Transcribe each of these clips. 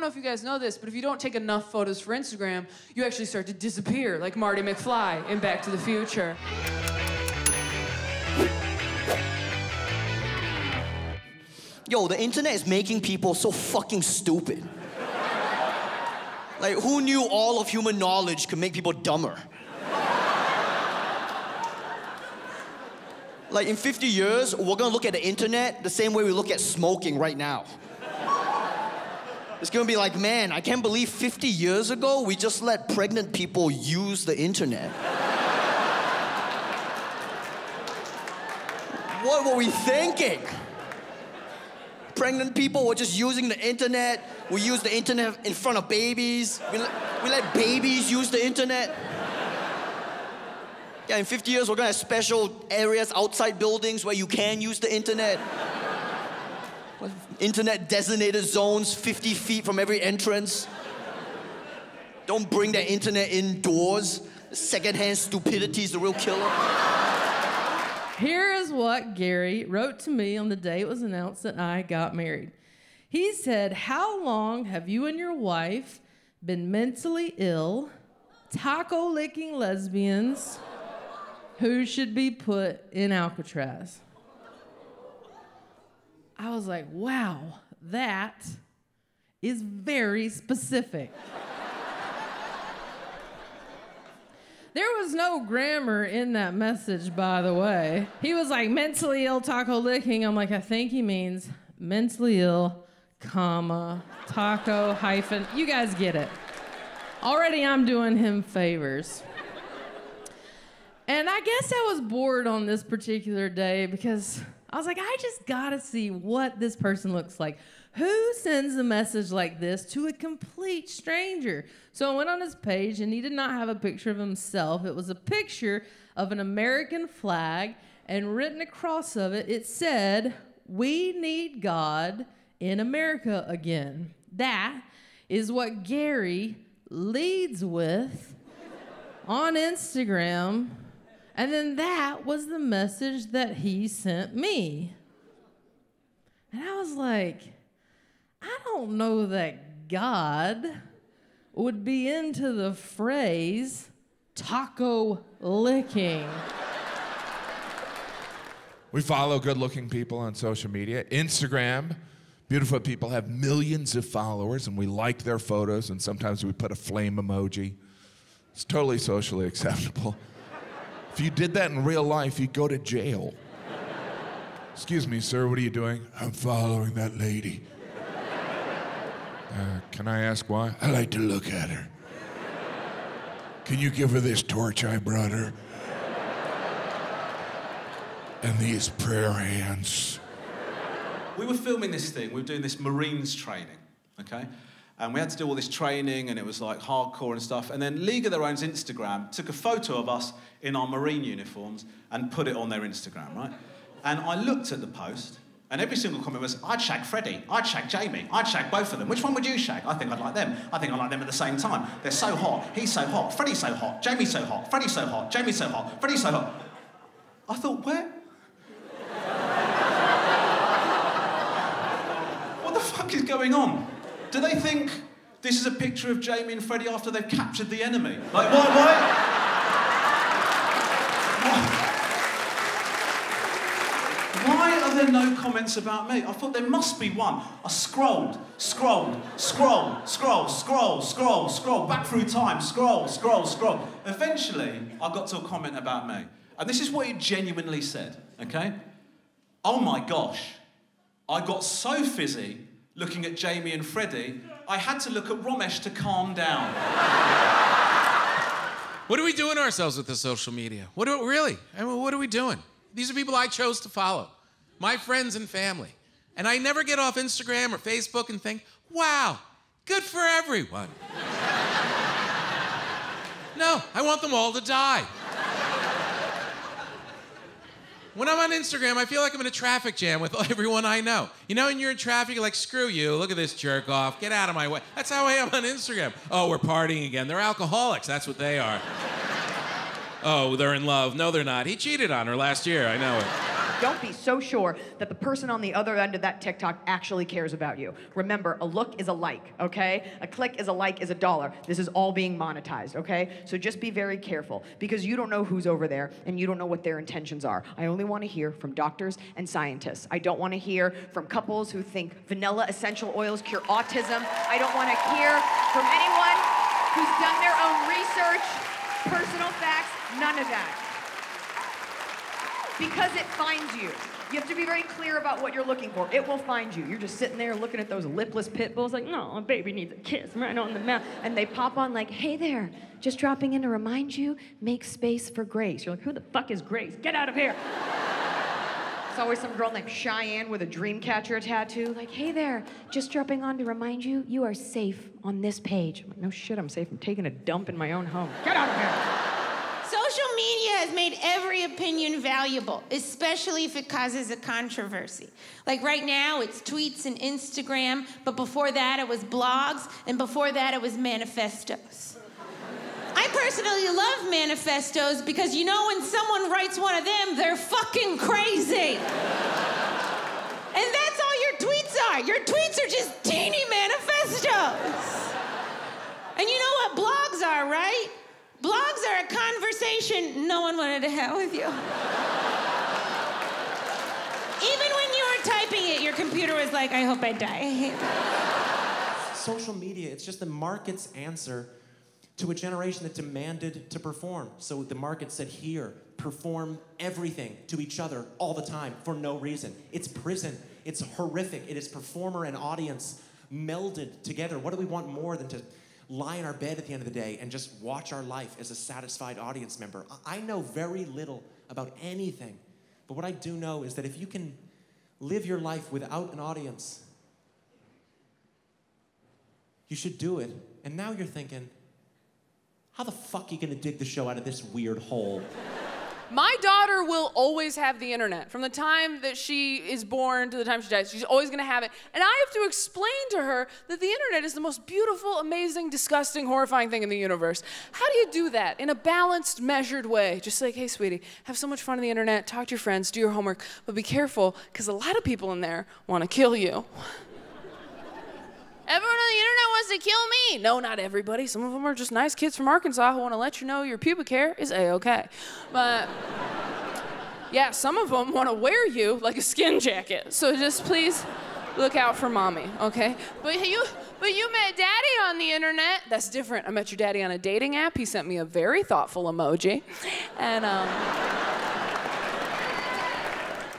know if you guys know this, but if you don't take enough photos for Instagram, you actually start to disappear, like Marty McFly in Back to the Future. Yo, the internet is making people so fucking stupid. Like, who knew all of human knowledge could make people dumber? Like, in 50 years, we're gonna look at the internet the same way we look at smoking right now. It's gonna be like, man, I can't believe 50 years ago, we just let pregnant people use the internet. What were we thinking? Pregnant people were just using the internet. We use the internet in front of babies. We let babies use the internet. Yeah, in 50 years, we're gonna have special areas outside buildings where you can use the internet. Internet designated zones 50 feet from every entrance. Don't bring that internet indoors. Secondhand stupidity is the real killer. Here is what Gary wrote to me on the day it was announced that I got married. He said, "How long have you and your wife been mentally ill, taco-licking lesbians who should be put in Alcatraz?" I was like, wow, that is very specific. There was no grammar in that message, by the way. He was like, mentally ill, taco licking. I'm like, I think he means mentally ill, comma, taco, hyphen. You guys get it. Already I'm doing him favors. And I guess I was bored on this particular day because I was like, I just gotta see what this person looks like. Who sends a message like this to a complete stranger? So I went on his page, and he did not have a picture of himself. It was a picture of an American flag, and written across of it, it said, "We need God in America again." That is what Gary leads with on Instagram. And then that was the message that he sent me. And I was like, I don't know that God would be into the phrase taco licking. We follow good-looking people on social media. Instagram, beautiful people have millions of followers, and we like their photos, and sometimes we put a flame emoji. It's totally socially acceptable. If you did that in real life, you'd go to jail. Excuse me, sir, what are you doing? I'm following that lady. Can I ask why? I like to look at her. Can you give her this torch I brought her? And these prayer hands. We were filming this thing, we were doing this Marines training, okay? And we had to do all this training, and it was like hardcore and stuff. And then League of Their Own's Instagram took a photo of us in our Marine uniforms and put it on their Instagram, right? And I looked at the post, and every single comment was, I'd shag Freddie, I'd shag Jamie, I'd shag both of them. Which one would you shag? I think I'd like them. I think I'd like them at the same time. They're so hot, he's so hot, Freddie's so hot, Jamie's so hot, Freddie's so hot, Jamie's so hot, Freddie's so hot. I thought, where? What the fuck is going on? Do they think this is a picture of Jamie and Freddie after they've captured the enemy? Like, why? Why are there no comments about me? I thought there must be one. I scrolled, back through time, scroll. Eventually, I got to a comment about me. And this is what it genuinely said, okay? Oh my gosh, I got so fizzy looking at Jamie and Freddie, I had to look at Romesh to calm down. What are we doing to ourselves with the social media? Really? I mean, what are we doing? These are people I chose to follow, my friends and family. And I never get off Instagram or Facebook and think, wow, good for everyone. No, I want them all to die. When I'm on Instagram, I feel like I'm in a traffic jam with everyone I know. You know, when you're in traffic, you're like, screw you, look at this jerk off, get out of my way. That's how I am on Instagram. Oh, we're partying again. They're alcoholics, that's what they are. Oh, they're in love. No, they're not. He cheated on her last year, I know it. don't be so sure that the person on the other end of that TikTok actually cares about you. Remember, a look is a like, okay? A click is a like is $1. This is all being monetized, okay? So just be very careful because you don't know who's over there and you don't know what their intentions are. I only want to hear from doctors and scientists. I don't want to hear from couples who think vanilla essential oils cure autism. I don't want to hear from anyone who's done their own research, personal facts, none of that. Because it finds you. You have to be very clear about what you're looking for. It will find you. You're just sitting there looking at those lipless pit bulls like, no, a baby needs a kiss right on the mouth. And they pop on like, hey there, just dropping in to remind you, make space for Grace. You're like, who the fuck is Grace? Get out of here. It's always some girl named Cheyenne with a dream catcher tattoo. Like, hey there, just dropping on to remind you, you are safe on this page. I'm like, no shit, I'm safe. I'm taking a dump in my own home. Get out of here. Social media has made every opinion valuable, especially if it causes a controversy. Like right now, it's tweets and Instagram, but before that, it was blogs, and before that, it was manifestos. I personally love manifestos because you know when someone writes one of them, they're fucking crazy. And that's all your tweets are. Your tweets are just teeny manifestos. And you know what blogs are, right? Blogs are a conversation no one wanted to have with you. Even when you were typing it, your computer was like, I hope I die. I hate that. Social media, it's just the market's answer to a generation that demanded to perform. So the market said, here, perform everything to each other all the time for no reason. It's prison. It's horrific. It is performer and audience melded together. What do we want more than to lie in our bed at the end of the day and just watch our life as a satisfied audience member? I know very little about anything, but what I do know is that if you can live your life without an audience, you should do it. And now you're thinking, how the fuck are you gonna dig the show out of this weird hole? My daughter will always have the internet. From the time that she is born to the time she dies, she's always gonna have it. And I have to explain to her that the internet is the most beautiful, amazing, disgusting, horrifying thing in the universe. How do you do that in a balanced, measured way? Just like, hey, sweetie, have so much fun on the internet, talk to your friends, do your homework, but be careful, because a lot of people in there wanna kill you. Everyone on the internet wants to kill me. No, not everybody. Some of them are just nice kids from Arkansas who want to let you know your pubic hair is A-okay. But yeah, some of them want to wear you like a skin jacket. So just please look out for mommy, okay? But you met daddy on the internet. That's different. I met your daddy on a dating app. He sent me a very thoughtful emoji. And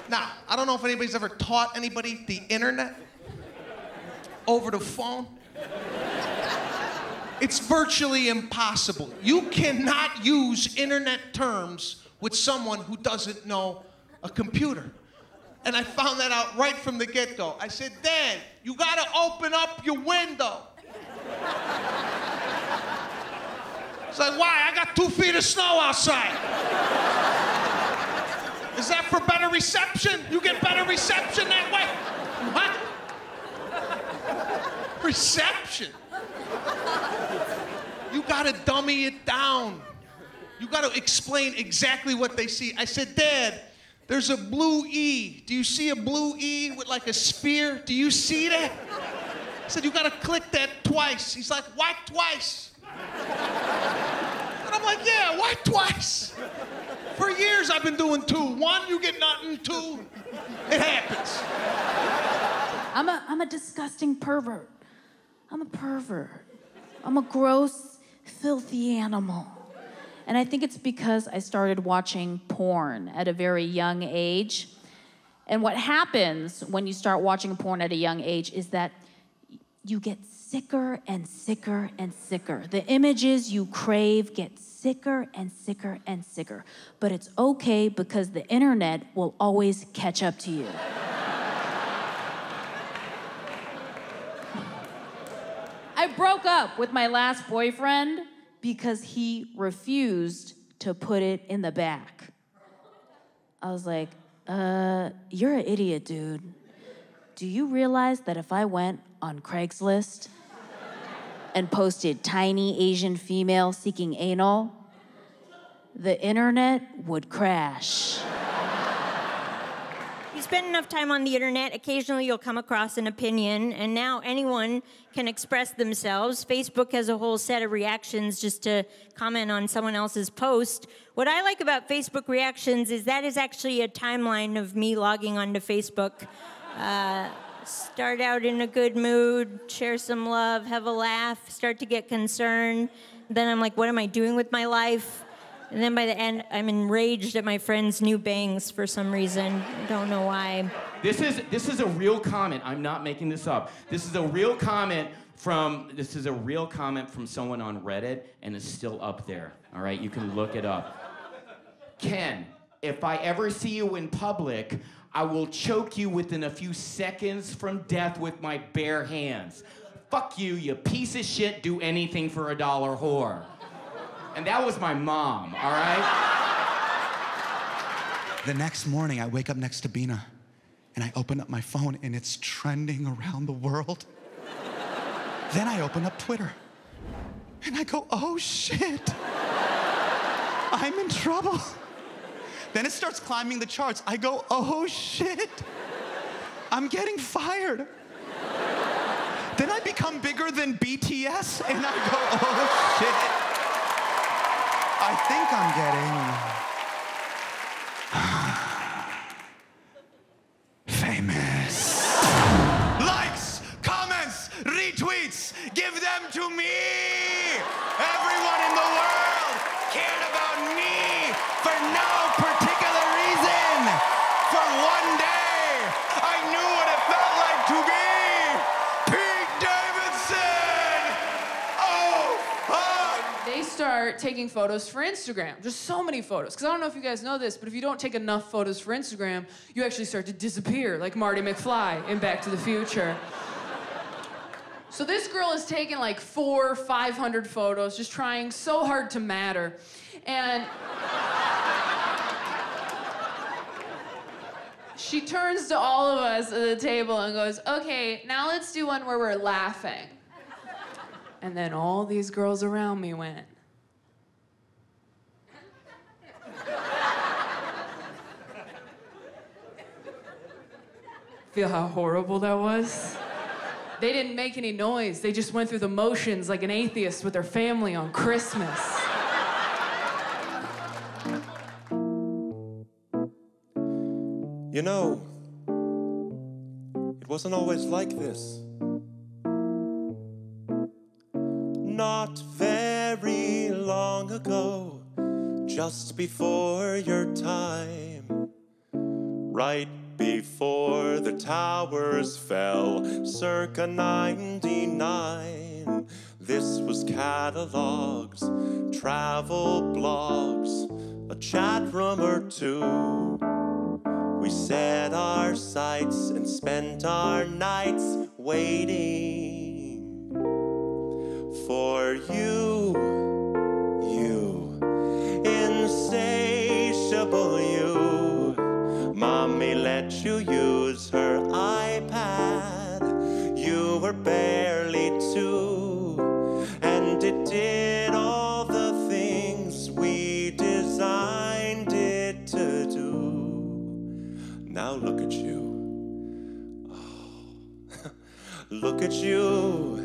Now, I don't know if anybody's ever taught anybody the internet over the phone. It's virtually impossible. You cannot use internet terms with someone who doesn't know a computer. And I found that out right from the get-go. I said, Dad, you gotta open up your window. It's like, why? I got 2 feet of snow outside. Is that for better reception? You get better reception that way? What? Reception. You gotta dummy it down. You gotta explain exactly what they see. I said, Dad, there's a blue E. Do you see a blue E with like a sphere? Do you see that? I said, you gotta click that twice. He's like, why twice? And I'm like, yeah, why twice? For years I've been doing 2. 1, you get nothing. 2, it happens. I'm a disgusting pervert. I'm a pervert. I'm a gross, filthy animal. And I think it's because I started watching porn at a very young age. And what happens when you start watching porn at a young age is that you get sicker and sicker and sicker. The images you crave get sicker and sicker and sicker. But it's okay because the internet will always catch up to you. I broke up with my last boyfriend because he refused to put it in the back. I was like, you're an idiot, dude. Do you realize that if I went on Craigslist and posted tiny Asian female seeking anal, the internet would crash? you spend enough time on the internet, occasionally you'll come across an opinion, and now anyone can express themselves. Facebook has a whole set of reactions just to comment on someone else's post. What I like about Facebook reactions is that is actually a timeline of me logging onto Facebook. Start out in a good mood, share some love, have a laugh, start to get concerned. Then I'm like, what am I doing with my life? And then by the end, I'm enraged at my friend's new bangs for some reason. I don't know why. This is a real comment. I'm not making this up. This is a real comment from someone on Reddit, and it's still up there. All right, you can look it up. Ken, if I ever see you in public, I will choke you within a few seconds from death with my bare hands. Fuck you, you piece of shit, do anything for $1 whore. And that was my mom, all right? The next morning, I wake up next to Bina, and I open up my phone, and it's trending around the world. Then I open up Twitter, and I go, oh shit, I'm in trouble. Then it starts climbing the charts. I go, oh shit, I'm getting fired. Then I become bigger than BTS, and I go, oh shit. I think I'm getting famous. Likes, comments, retweets, give them to me. Everyone in the world cared about me for no particular reason. For one day, I knew what it felt like to be Pete Davidson. Oh, fuck. They start taking photos for Instagram. Just so many photos. Because I don't know if you guys know this, but if you don't take enough photos for Instagram, you actually start to disappear, like Marty McFly in Back to the Future. So this girl is taking like 400 or 500 photos, just trying so hard to matter. And she turns to all of us at the table and goes, okay, now let's do one where we're laughing. And then all these girls around me went. Feel how horrible that was? They didn't make any noise. They just went through the motions like an atheist with their family on Christmas. You know, it wasn't always like this. Not very long ago, just before your time, right before the towers fell, circa 99. This was catalogs, travel blogs, a chat room or two. We set our sights and spent our nights waiting for you, insatiable you. Mommy let you use her iPad. You were barely 2, and it did all the things we designed it to do. Now look at you. Oh, look at you.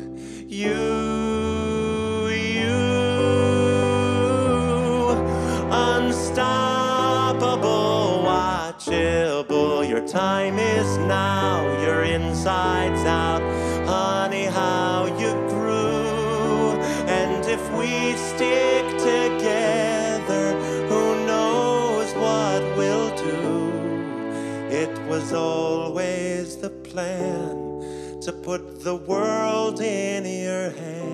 Unstoppable, watchable. Your time is now. Your insides out. Honey, how you grew. And if we stick together, who knows what we'll do. It was always the plan to put the world in your hand.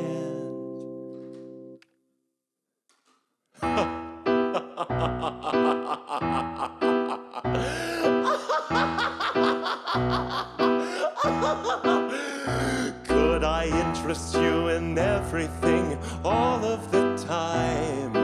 Could I interest you in everything all of the time?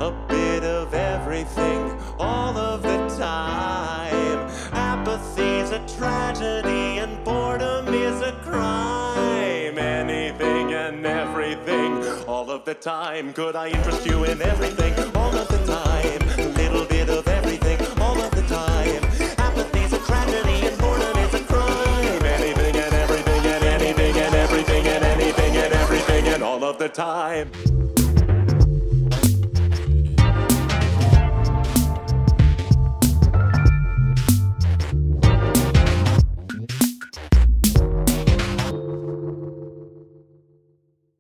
A bit of everything all of the time. Apathy's a tragedy and boredom is a crime. Anything and everything all of the time. Could I interest you in everything all of the time? A little bit of everything all of the time. Apathy's a of the time.